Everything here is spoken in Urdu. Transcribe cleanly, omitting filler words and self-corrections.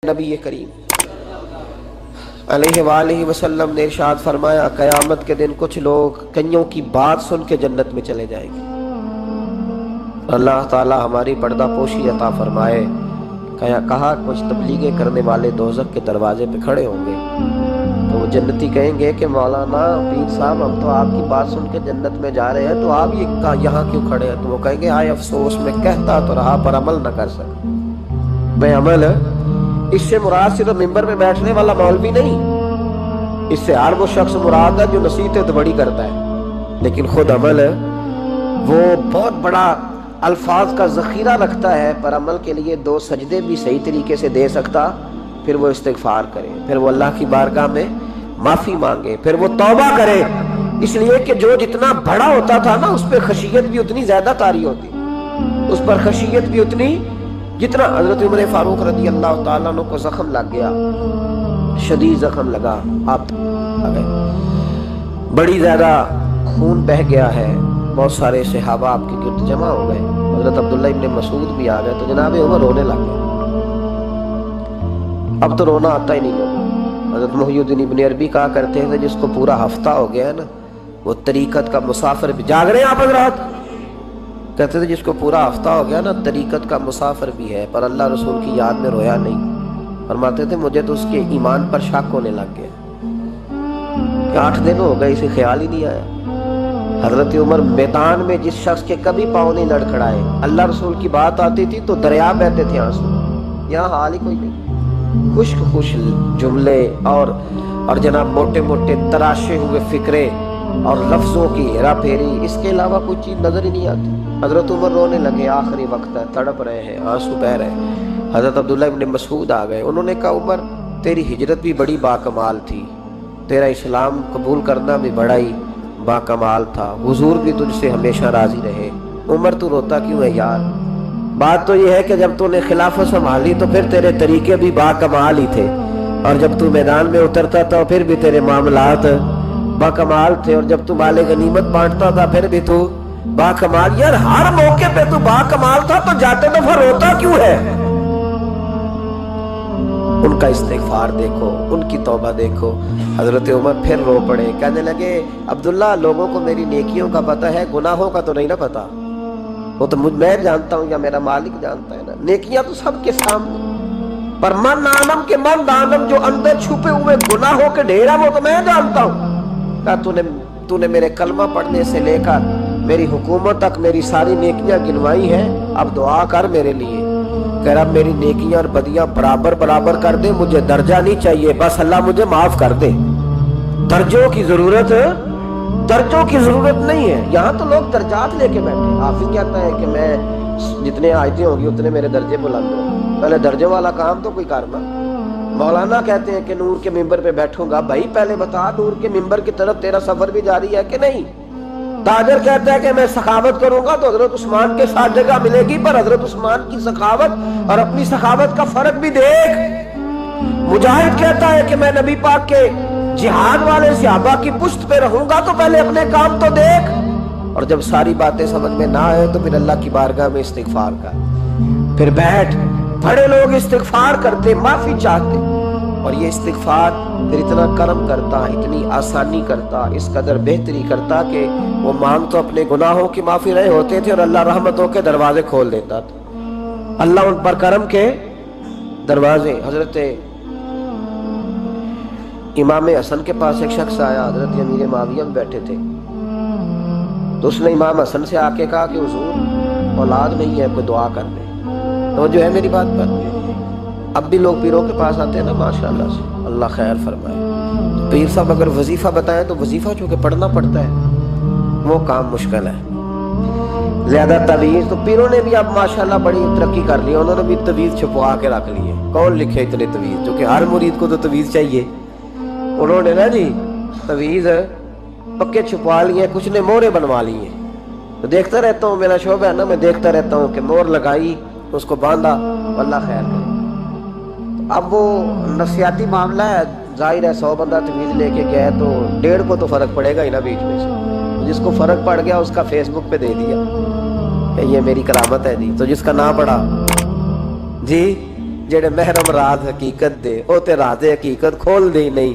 نبی کریم علیہ وآلہ وسلم نے ارشاد فرمایا قیامت کے دن کچھ لوگ کئیوں کی بات سن کے جنت میں چلے جائیں گے۔ اللہ تعالی ہماری پردہ پوشی عطا فرمائے۔ کہا کچھ تبلیغیں کرنے والے دوزخ کے دروازے پہ کھڑے ہوں گے تو وہ جنتی کہیں گے کہ مولانا پیر صاحب ہم تو آپ کی بات سن کے جنت میں جا رہے ہیں، تو آپ یہاں کیوں کھڑے ہیں؟ تو وہ کہیں گے آئے افسوس میں کہتا تو رہا پر عمل نہ کر سکا۔ میں عمل اس سے مراد صرف ممبر میں بیٹھنے والا مولوی نہیں، اس سے ہر وہ شخص مراد ہے جو نصیحتیں تو بڑی کرتا ہے، لیکن خود عمل وہ بہت بڑا الفاظ کا ذخیرہ رکھتا ہے، پر عمل کے لیے 2 سجدے بھی صحیح طریقے سے دے سکتا، پھر وہ استغفار کرے، پھر وہ اللہ کی بارگاہ میں معافی مانگے، پھر وہ توبہ کرے، اس لیے کہ جو جتنا بڑا ہوتا تھا نا اس پہ خشیت بھی اتنی زیادہ طاری ہوتی، اس پر خشیت بھی اتنی جتنا حضرت عمر فاروق رضی اللہ تعالیٰ عنہ کو زخم لگ گیا، شدید زخم لگا، آپ بڑی زیادہ خون بہہ گیا ہے، بہت سارے صحابہ آپ کے گرد جمع ہو گئے، حضرت عبداللہ ابن مسعود بھی آ گئے، تو جناب عمر رونے لگ گئے۔ اب تو رونا آتا ہی نہیں لوگوں۔ حضرت محی الدین ابن عربی کہا کرتے ہیں جس کو پورا ہفتہ ہو گیا ہے نا وہ طریقت کا مسافر بھی، جاگ رہے ہیں آپ حضرات؟ کہتے تھے جس کو پورا ہفتہ ہو گیا نا طریقت کا مسافر بھی ہے، پر اللہ رسول کی یاد میں رویا نہیں۔ فرماتے تھے مجھے تو اس کے ایمان پر شک ہونے لگ گیا کہ 8 دن ہو گئے، اسے خیال ہی نہیں آیا۔ حضرت عمر میدان میں جس شخص کے کبھی پاؤں نہیں لڑکھڑائے، اللہ رسول کی بات آتی تھی تو دریا بہتے تھے آنسو، یہاں حال ہی کوئی نہیں، خشک جملے اور جناب موٹے موٹے تراشے ہوئے فکرے اور لفظوں کی ہیرا پھیری، اس کے علاوہ کوئی چیز نظر ہی نہیں آتی۔ حضرت عمر رونے لگے، آخری وقت ہے، تڑپ رہے ہیں، آنسو بہہ رہے ہیں۔ حضرت عبداللہ ابن مسعود آ گئے، انہوں نے کہا عمر تیری ہجرت بھی بڑی باکمال تھی، تیرا اسلام قبول کرنا بھی بڑا ہی باکمال تھا، حضور بھی تجھ سے ہمیشہ راضی رہے، عمر تو روتا کیوں ہے یار؟ بات تو یہ ہے کہ جب تو نے خلافت سنبھالی تو پھر تیرے طریقے بھی باکمال ہی تھے، اور جب تو میدان میں اترتا تھا پھر بھی تیرے معاملات باکمال تھے، اور جب تو مال غنیمت بانٹتا تھا پھر بھی تو باکمال، یار ہر موقع پہ تو باکمال تھا، تو جاتے دفعہ روتا کیوں ہے؟ ان کا استغفار دیکھو، ان کی توبہ دیکھو۔ حضرت عمر پھر رو پڑے، کہنے لگے عبداللہ لوگوں کو میری نیکیوں کا پتہ ہے، گناہوں کا تو نہیں نا پتہ، وہ تو میں جانتا ہوں یا میرا مالک جانتا ہے نا، نیکیاں تو سب کے سامنے، پر من عالم کے من دانم جو اندر چھپے ہوئے گناہوں کے ڈھیرا وہ تو میں جانتا ہوں۔ کہا تو نے میرے کلمہ پڑھنے سے لے کر میری حکومت تک میری ساری نیکیاں گنوائی ہیں، اب دعا کر میرے لیے کہ رب میری نیکیاں اور بدیاں برابر کر دے، مجھے درجہ نہیں چاہیے، بس اللہ مجھے معاف کر دے، درجوں کی ضرورت نہیں ہے۔ یہاں تو لوگ درجات لے کے بیٹھے، حافظ کہتا ہے کہ میں جتنے آیتیں ہوں گی اتنے میرے درجے بلند ہوں، پہلے درجوں والا کام تو کوئی کرنا۔ مولانا کہتے ہیں کہ نور کے ممبر پہ بیٹھوں گا، بھائی پہلے بتا نور کے ممبر کی طرف تیرا سفر بھی جاری ہے کہ نہیں؟ تاجر کہتا ہے کہ میں سخاوت کروں گا تو حضرت عثمان کے ساتھ جگہ ملے گی، پر حضرت عثمان کی سخاوت اور اپنی سخاوت کا فرق بھی دیکھ۔ مجاہد کہتا ہے کہ میں نبی پاک کے جہاد والے صحابہ کی پشت پہ رہوں گا، تو پہلے اپنے کام تو دیکھ، اور جب ساری باتیں سمجھ میں نہ آئے تو پھر اللہ کی بارگاہ میں استغفار کر، پھر بیٹھ۔ بڑے لوگ استغفار کرتے، معافی چاہتے، اور یہ استغفار پھر اتنا کرم کرتا، اتنی آسانی کرتا، اس قدر بہتری کرتا کہ وہ مانگ تو اپنے گناہوں کی معافی رہے ہوتے تھے اور اللہ رحمتوں کے دروازے کھول دیتا تھا، اللہ ان پر کرم کے دروازے۔ حضرت امام حسن کے پاس ایک شخص آیا، حضرت امیر معاویہ میں بیٹھے تھے، تو اس نے امام حسن سے آ کے کہا کہ حضور اولاد نہیں ہے، کوئی دعا کر دے۔ تو جو ہے میری بات پر، اب بھی لوگ پیروں کے پاس آتے ہیں نا ماشاءاللہ سے، اللہ خیر فرمائے، پیر صاحب اگر وظیفہ بتائیں تو وظیفہ چونکہ پڑھنا پڑتا ہے وہ کام مشکل ہے، زیادہ تویز تو پیروں نے بھی اب ماشاءاللہ بڑی ترقی کر لی، انہوں نے بھی تویز چھپوا کے رکھ لی ہے، کون لکھے اتنے تویز، جو کہ ہر مرید کو تو تویز چاہیے، انہوں نے نا جی تویز پکے چھپوا لیے، کچھ نے مورے بنوا لی ہیں، تو دیکھتا رہتا ہوں، میرا شعبہ ہے نا، میں دیکھتا رہتا ہوں کہ مور لگائی، اس کو باندھا، اللہ خیر کرے۔ اب وہ نفسیاتی معاملہ ہے، ظاہر ہے 100 بندہ تویز لے کے گیا ہے تو 1.5 کو تو فرق پڑے گا ہی نا بیچ میں سے، جس کو فرق پڑ گیا اس کا فیس بک پہ دے دیا کہ یہ میری کرامت ہے جی، تو جس کا نہ پڑا جی ਜਿਹੜੇ ਮਹਿਰਮ ਰਾਜ਼ ਹਕੀਕਤ ਦੇ ਉਹ ਤੇ ਰਾਜ਼ ਹਕੀਕਤ ਖੋਲਦੇ ਹੀ ਨਹੀਂ।